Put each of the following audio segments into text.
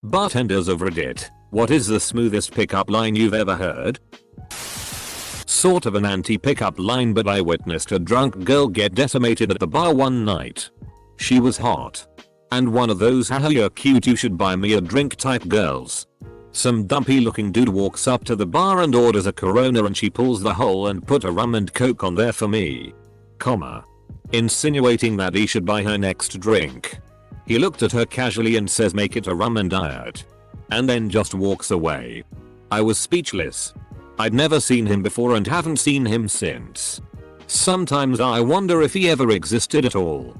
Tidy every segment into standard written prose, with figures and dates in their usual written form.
Bartenders of Reddit, what is the smoothest pickup line you've ever heard? Sort of an anti-pickup line, but I witnessed a drunk girl get decimated at the bar one night. She was hot. And one of those haha you're cute you should buy me a drink type girls. Some dumpy looking dude walks up to the bar and orders a Corona, and she pulls the hole and put a rum and coke on there for me. Insinuating that he should buy her next drink. He looked at her casually and says make it a rum and diet. And then just walks away. I was speechless. I'd never seen him before and haven't seen him since. Sometimes I wonder if he ever existed at all.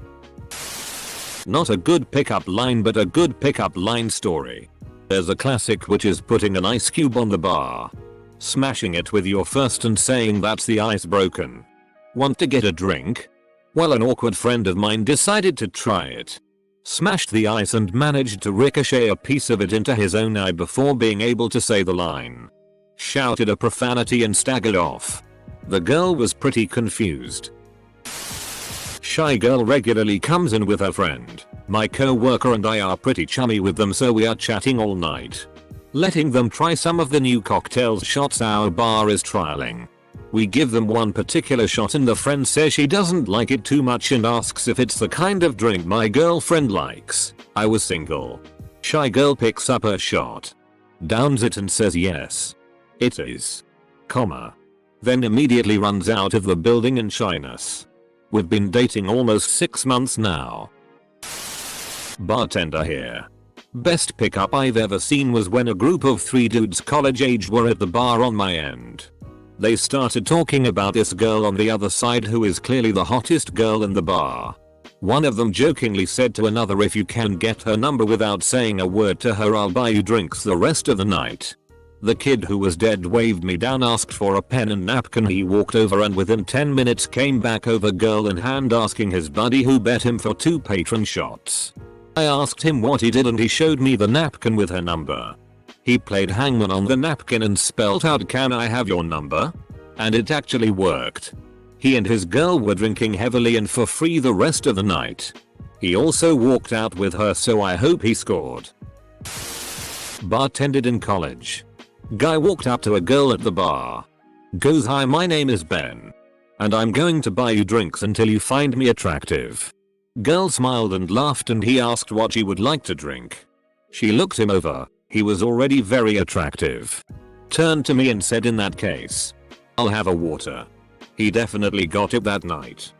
Not a good pickup line, but a good pickup line story. There's a classic, which is putting an ice cube on the bar, smashing it with your fist and saying that's the ice broken. Want to get a drink? Well, an awkward friend of mine decided to try it. Smashed the ice and managed to ricochet a piece of it into his own eye before being able to say the line. Shouted a profanity and staggered off. The girl was pretty confused. Shy girl regularly comes in with her friend. My co-worker and I are pretty chummy with them, so we are chatting all night, letting them try some of the new cocktails shots our bar is trialing. We give them one particular shot and the friend says she doesn't like it too much and asks if it's the kind of drink my girlfriend likes. I was single. Shy girl picks up her shot, downs it and says yes, it is, then immediately runs out of the building in shyness. We've been dating almost 6 months now. Bartender here. Best pickup I've ever seen was when a group of 3 dudes college age were at the bar on my end. They started talking about this girl on the other side who is clearly the hottest girl in the bar. One of them jokingly said to another, if you can get her number without saying a word to her, I'll buy you drinks the rest of the night. The kid who was dead waved me down, asked for a pen and napkin. He walked over and within 10 minutes came back over girl in hand asking his buddy who bet him for 2 patron shots. I asked him what he did and he showed me the napkin with her number. He played hangman on the napkin and spelled out, "Can I have your number?" And it actually worked. He and his girl were drinking heavily and for free the rest of the night. He also walked out with her, so I hope he scored. Bartended in college. Guy walked up to a girl at the bar. Goes, "Hi, my name is Ben. And I'm going to buy you drinks until you find me attractive." Girl smiled and laughed and he asked what she would like to drink. She looked him over. He was already very attractive. Turned to me and said, "In that case, I'll have a water." He definitely got it that night.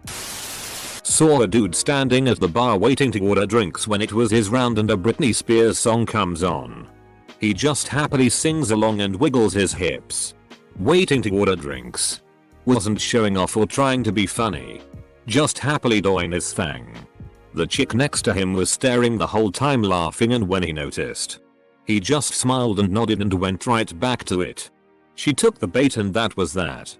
Saw a dude standing at the bar waiting to order drinks when it was his round and a Britney Spears song comes on. He just happily sings along and wiggles his hips. Waiting to order drinks. Wasn't showing off or trying to be funny. Just happily doing his thing. The chick next to him was staring the whole time laughing, and when he noticed, he just smiled and nodded and went right back to it. She took the bait and that was that.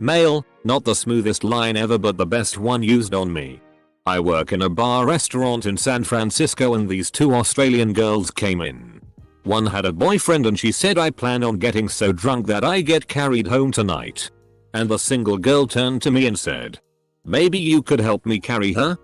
Male, not the smoothest line ever but the best one used on me. I work in a bar restaurant in San Francisco and these 2 Australian girls came in. One had a boyfriend and she said, "I plan on getting so drunk that I get carried home tonight." And the single girl turned to me and said, "Maybe you could help me carry her?"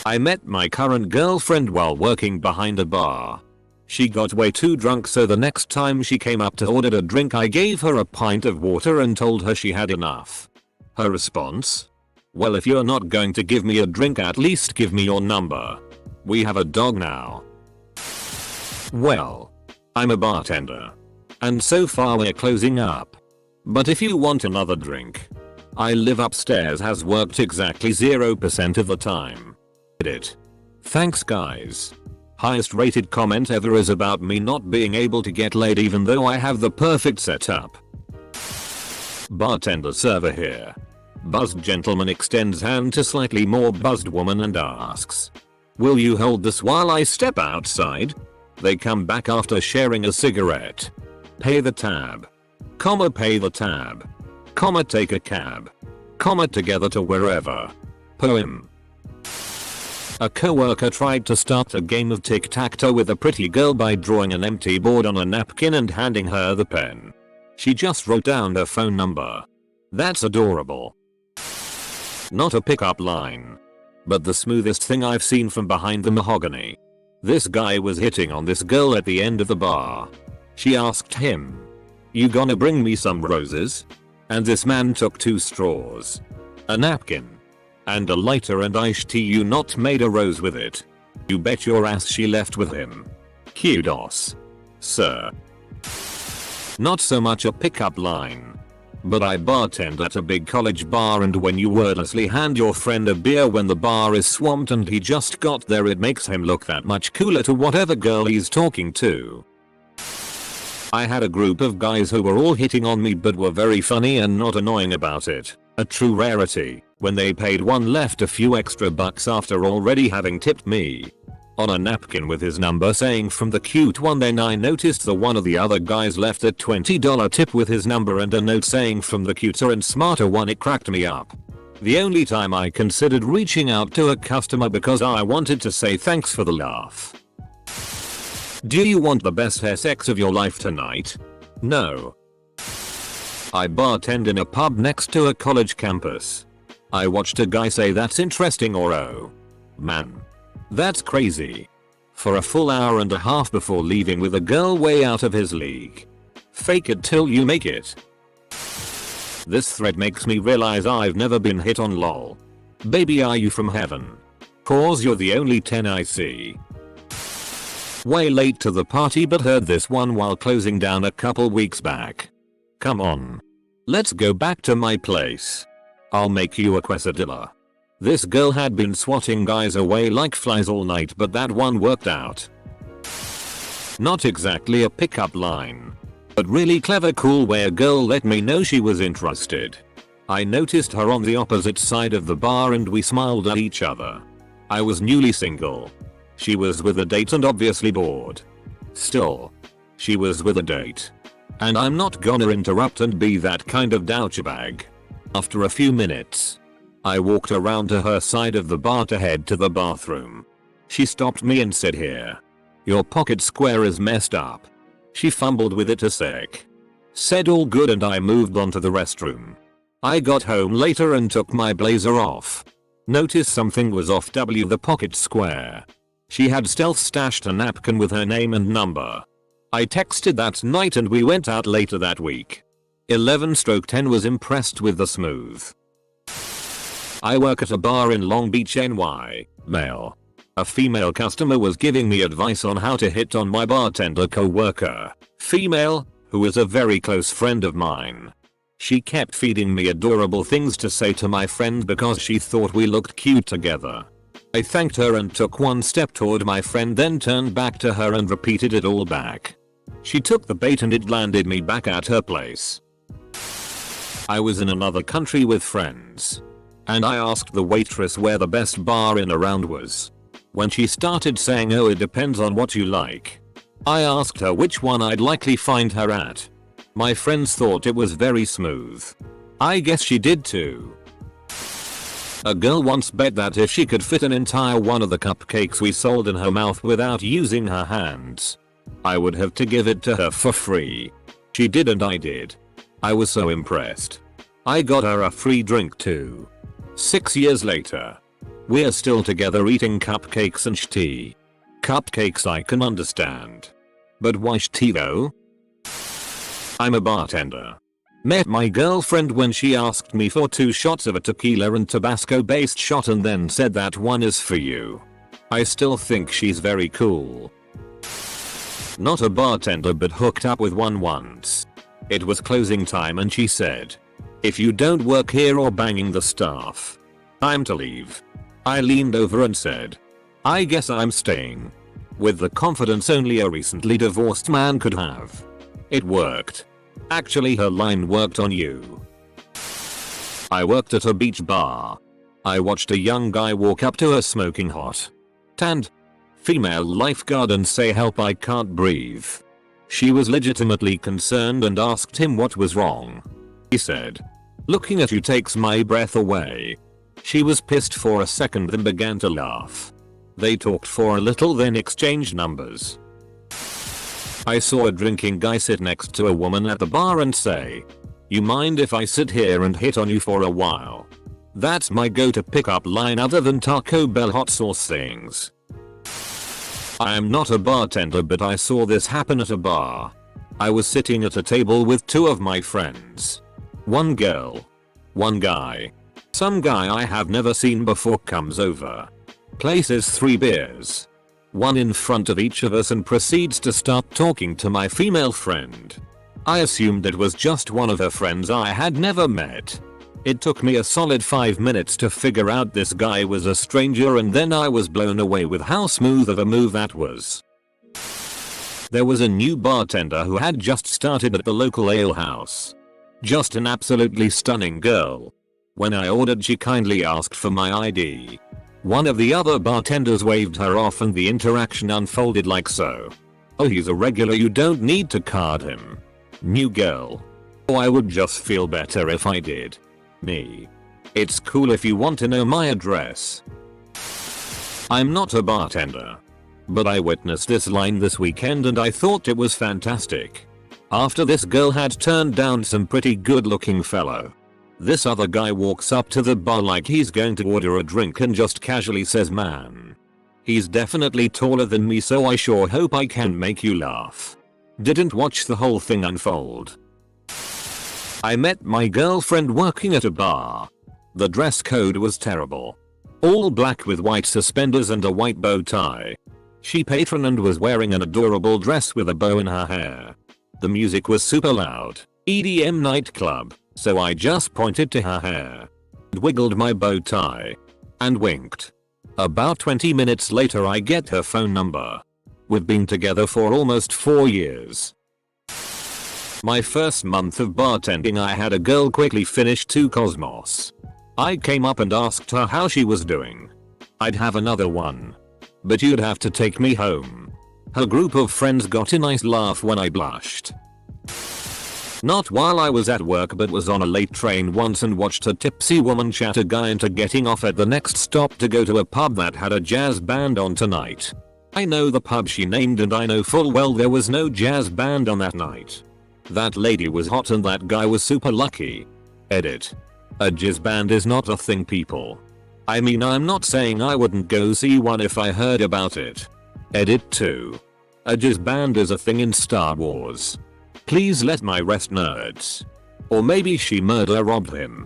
I met my current girlfriend while working behind a bar. She got way too drunk, so the next time she came up to order a drink I gave her a pint of water and told her she had enough. Her response? "Well, if you're not going to give me a drink, at least give me your number. We have a dog now." Well, I'm a bartender. And so far we're closing up. But if you want another drink, I live upstairs has worked exactly 0% of the time. Thanks guys. Highest rated comment ever is about me not being able to get laid even though I have the perfect setup. Bartender server here. Buzzed gentleman extends hand to slightly more buzzed woman and asks, "Will you hold this while I step outside?" They come back after sharing a cigarette. Pay the tab. Pay the tab. Take a cab. Together to wherever. Poem. A coworker tried to start a game of tic-tac-toe with a pretty girl by drawing an empty board on a napkin and handing her the pen. She just wrote down her phone number. That's adorable. Not a pickup line, but the smoothest thing I've seen from behind the mahogany. This guy was hitting on this girl at the end of the bar. She asked him, "You gonna bring me some roses?" And this man took 2 straws, a napkin, and a lighter and iced tea. You not made a rose with it. You bet your ass she left with him. Kudos, sir. Not so much a pickup line, but I bartend at a big college bar, and when you wordlessly hand your friend a beer when the bar is swamped and he just got there, it makes him look that much cooler to whatever girl he's talking to. I had a group of guys who were all hitting on me but were very funny and not annoying about it. A true rarity. When they paid one left a few extra bucks after already having tipped me. On a napkin with his number saying from the cute one. Then I noticed the one of the other guys left a $20 tip with his number and a note saying from the cuter and smarter one. It cracked me up. The only time I considered reaching out to a customer because I wanted to say thanks for the laugh. Do you want the best sex of your life tonight? No. I bartend in a pub next to a college campus. I watched a guy say that's interesting or oh man, that's crazy, for a full hour and a half before leaving with a girl way out of his league. Fake it till you make it. This thread makes me realize I've never been hit on. Lol. Baby, are you from heaven? Cause you're the only 10 I see. Way late to the party but heard this one while closing down a couple weeks back. Come on. Let's go back to my place. I'll make you a quesadilla. This girl had been swatting guys away like flies all night, but that one worked out. Not exactly a pickup line, but really clever cool way a girl let me know she was interested. I noticed her on the opposite side of the bar and we smiled at each other. I was newly single. She was with a date and obviously bored. Still, she was with a date. And I'm not gonna interrupt and be that kind of douchebag. After a few minutes, I walked around to her side of the bar to head to the bathroom. She stopped me and said, "Here. Your pocket square is messed up." She fumbled with it a sec. Said all good and I moved on to the restroom. I got home later and took my blazer off. Noticed something was off. The pocket square. She had stealth stashed a napkin with her name and number. I texted that night and we went out later that week. 11/10 was impressed with the smooth. I work at a bar in Long Beach, NY. Male. A female customer was giving me advice on how to hit on my bartender co-worker. Female, who is a very close friend of mine. She kept feeding me adorable things to say to my friend because she thought we looked cute together. I thanked her and took one step toward my friend, then turned back to her and repeated it all back. She took the bait and it landed me back at her place. I was in another country with friends, and I asked the waitress where the best bar in around was. When she started saying, "Oh, it depends on what you like," I asked her which one I'd likely find her at. My friends thought it was very smooth. I guess she did too. A girl once bet that if she could fit an entire one of the cupcakes we sold in her mouth without using her hands, I would have to give it to her for free. She did and I did. I was so impressed. I got her a free drink too. 6 years later, we're still together eating cupcakes and tea. Cupcakes I can understand. But why tea though? I'm a bartender. Met my girlfriend when she asked me for 2 shots of a tequila and Tabasco based shot and then said that one is for you. I still think she's very cool. Not a bartender but hooked up with one once. It was closing time and she said, "If you don't work here or banging the staff, time to leave." I leaned over and said, "I guess I'm staying," with the confidence only a recently divorced man could have. It worked. Actually, her line worked on you. I worked at a beach bar. I watched a young guy walk up to a smoking hot, tanned female lifeguard and say, "Help, I can't breathe." She was legitimately concerned and asked him what was wrong. He said, "Looking at you takes my breath away." She was pissed for a second then began to laugh. They talked for a little then exchanged numbers. I saw a drinking guy sit next to a woman at the bar and say, "You mind if I sit here and hit on you for a while?" That's my go-to pickup line other than Taco Bell hot sauce things. I am not a bartender, but I saw this happen at a bar. I was sitting at a table with two of my friends. One girl. One guy. Some guy I have never seen before comes over. Places 3 beers. One in front of each of us and proceeds to start talking to my female friend. I assumed it was just one of her friends I had never met. It took me a solid 5 minutes to figure out this guy was a stranger, and then I was blown away with how smooth of a move that was. There was a new bartender who had just started at the local ale house. Just an absolutely stunning girl. When I ordered, she kindly asked for my ID. One of the other bartenders waved her off and the interaction unfolded like so. Oh, he's a regular, you don't need to card him. New girl. Oh, I would just feel better if I did. Me. It's cool if you want to know my address. I'm not a bartender. But I witnessed this line this weekend and I thought it was fantastic. After this girl had turned down some pretty good looking fellow, this other guy walks up to the bar like he's going to order a drink and just casually says, "Man, he's definitely taller than me, so I sure hope I can make you laugh." Didn't watch the whole thing unfold. I met my girlfriend working at a bar. The dress code was terrible. All black with white suspenders and a white bow tie. She patroned was wearing an adorable dress with a bow in her hair. The music was super loud, EDM nightclub, so I just pointed to her hair, wiggled my bow tie, and winked. About 20 minutes later I get her phone number. We've been together for almost 4 years. My first month of bartending, I had a girl quickly finish 2 Cosmos. I came up and asked her how she was doing. I'd have another one, but you'd have to take me home. Her group of friends got a nice laugh when I blushed. Not while I was at work, but was on a late train once and watched a tipsy woman chat a guy into getting off at the next stop to go to a pub that had a jazz band on tonight. I know the pub she named and I know full well there was no jazz band on that night. That lady was hot and that guy was super lucky. Edit. A jazz band is not a thing, people. I mean, I'm not saying I wouldn't go see one if I heard about it. Edit 2. A jazz band is a thing in Star Wars. Please let my rest nerds. Or maybe she murder robbed him.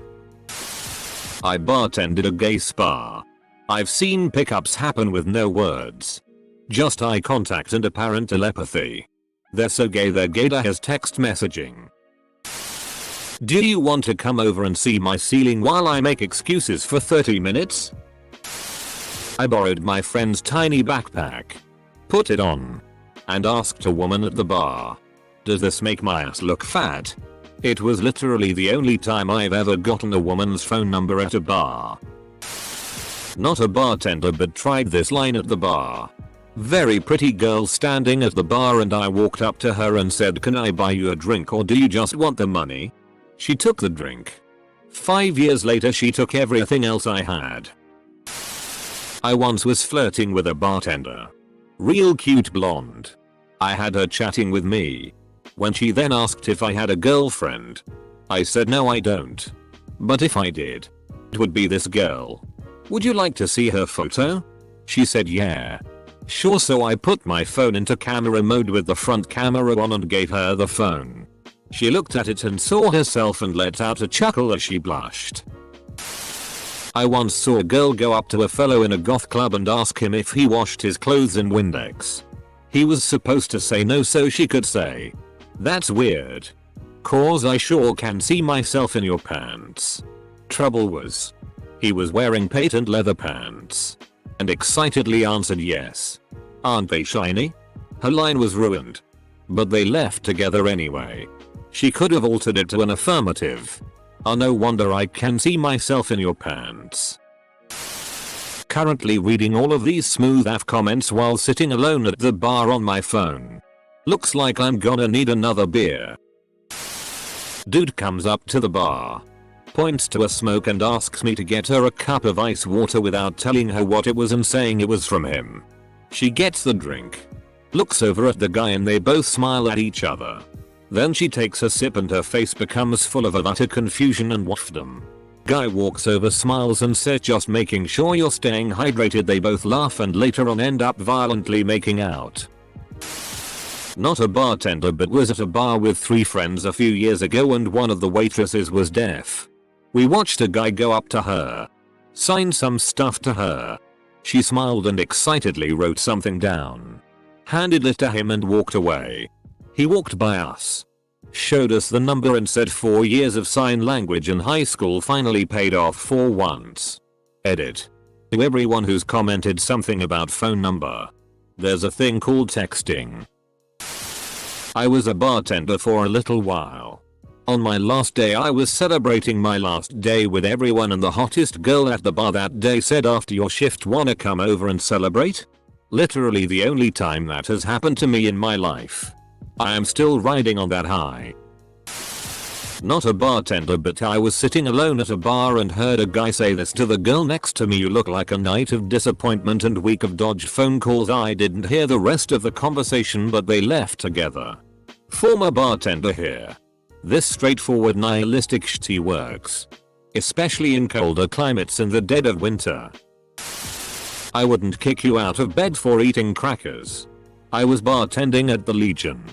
I bartended a gay spa. I've seen pickups happen with no words. Just eye contact and apparent telepathy. They're so gay their gaydar has text messaging. Do you want to come over and see my ceiling while I make excuses for 30 minutes? I borrowed my friend's tiny backpack, put it on, and asked a woman at the bar, "Does this make my ass look fat?" It was literally the only time I've ever gotten a woman's phone number at a bar. Not a bartender, but tried this line at the bar. Very pretty girl standing at the bar and I walked up to her and said, "Can I buy you a drink or do you just want the money?" She took the drink. 5 years later she took everything else I had. I once was flirting with a bartender. Real cute blonde. I had her chatting with me. When she then asked if I had a girlfriend, I said no, I don't. But if I did, it would be this girl. Would you like to see her photo? She said yeah. Sure, so I put my phone into camera mode with the front camera on and gave her the phone. She looked at it and saw herself and let out a chuckle as she blushed. I once saw a girl go up to a fellow in a goth club and ask him if he washed his clothes in Windex. He was supposed to say no so she could say, "That's weird. 'Cause I sure can see myself in your pants." Trouble was, he was wearing patent leather pants. And excitedly answered yes. Aren't they shiny? Her line was ruined. But they left together anyway. She could have altered it to an affirmative. Oh, no wonder I can see myself in your pants. Currently reading all of these smooth AF comments while sitting alone at the bar on my phone. Looks like I'm gonna need another beer. Dude comes up to the bar, points to a smoke and asks me to get her a cup of ice water without telling her what it was and saying it was from him. She gets the drink, looks over at the guy and they both smile at each other. Then she takes a sip and her face becomes full of utter confusion and waffdom. Guy walks over, smiles and says, just making sure you're staying hydrated. They both laugh and later on end up violently making out. Not a bartender, but was at a bar with 3 friends a few years ago and one of the waitresses was deaf. We watched a guy go up to her, sign some stuff to her. She smiled and excitedly wrote something down, handed it to him and walked away. He walked by us, showed us the number and said 4 years of sign language in high school finally paid off for once. Edit. To everyone who's commented something about phone number, there's a thing called texting. I was a bartender for a little while. On my last day I was celebrating my last day with everyone and the hottest girl at the bar that day said, after your shift wanna come over and celebrate? Literally the only time that has happened to me in my life. I am still riding on that high. Not a bartender, but I was sitting alone at a bar and heard a guy say this to the girl next to me: you look like a night of disappointment and week of dodged phone calls. I didn't hear the rest of the conversation, but they left together. Former bartender here. This straightforward nihilistic shit works, especially in colder climates in the dead of winter. I wouldn't kick you out of bed for eating crackers. I was bartending at the Legion.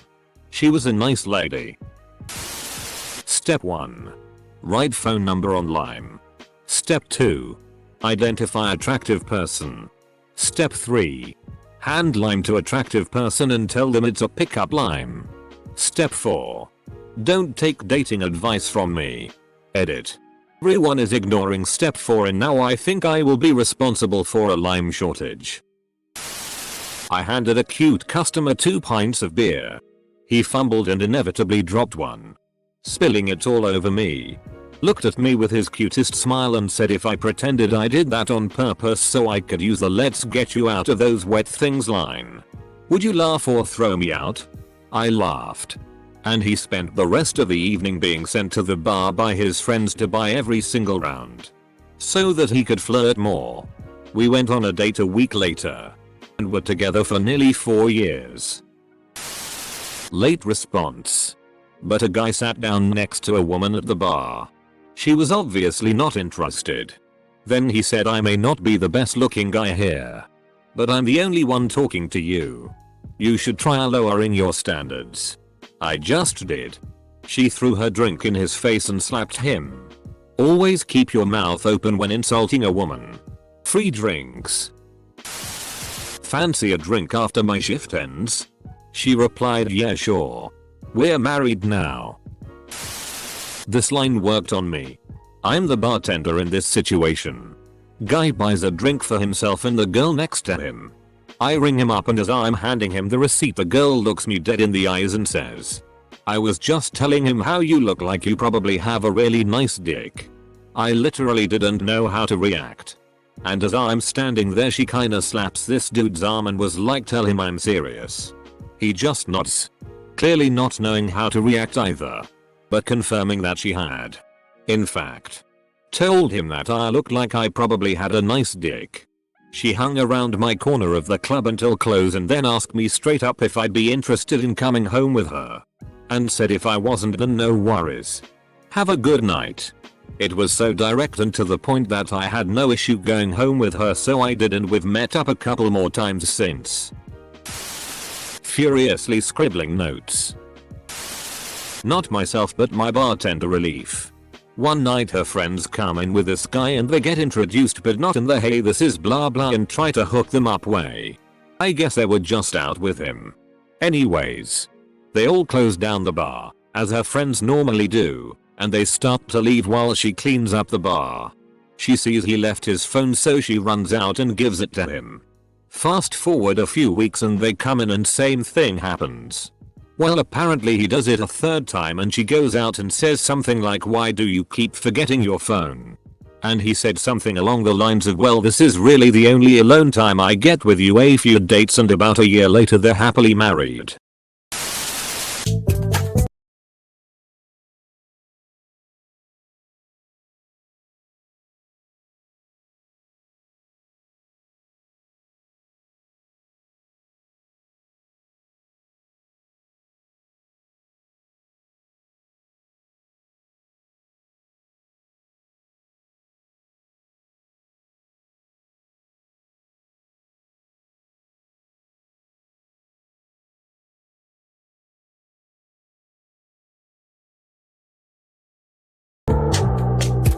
She was a nice lady. Step 1. Write phone number on lime. Step 2. Identify attractive person. Step 3. Hand lime to attractive person and tell them it's a pickup line. Step 4. Don't take dating advice from me. Edit. Everyone is ignoring step 4 and now I think I will be responsible for a lime shortage. I handed a cute customer 2 pints of beer. He fumbled and inevitably dropped one, spilling it all over me. Looked at me with his cutest smile and said if I pretended I did that on purpose so I could use the "let's get you out of those wet things" line, would you laugh or throw me out? I laughed. And he spent the rest of the evening being sent to the bar by his friends to buy every single round, so that he could flirt more. We went on a date a week later, and were together for nearly 4 years. Late response. But a guy sat down next to a woman at the bar. She was obviously not interested. Then he said, I may not be the best looking guy here, but I'm the only one talking to you. You should try lowering your standards. I just did. She threw her drink in his face and slapped him. Always keep your mouth open when insulting a woman. Free drinks. Fancy a drink after my shift ends? She replied, yeah sure. We're married now. This line worked on me. I'm the bartender in this situation. Guy buys a drink for himself and the girl next to him. I ring him up and as I'm handing him the receipt the girl looks me dead in the eyes and says, I was just telling him how you look like you probably have a really nice dick. I literally didn't know how to react. And as I'm standing there she kinda slaps this dude's arm and was like, tell him I'm serious. He just nods, clearly not knowing how to react either, but confirming that she had, in fact, told him that I looked like I probably had a nice dick. She hung around my corner of the club until close and then asked me straight up if I'd be interested in coming home with her, and said if I wasn't then no worries. Have a good night. It was so direct and to the point that I had no issue going home with her, so I did, and we've met up a couple more times since. Furiously scribbling notes. Not myself but my bartender relief. One night her friends come in with this guy and they get introduced, but not in the hey this is blah blah and try to hook them up way. I guess they were just out with him. Anyways, they all close down the bar, as her friends normally do, and they start to leave while she cleans up the bar. She sees he left his phone, so she runs out and gives it to him. Fast forward a few weeks and they come in and same thing happens. Well, apparently he does it a 3rd time and she goes out and says something like, why do you keep forgetting your phone? And he said something along the lines of, well, this is really the only alone time I get with you. A few dates and about a year later they're happily married.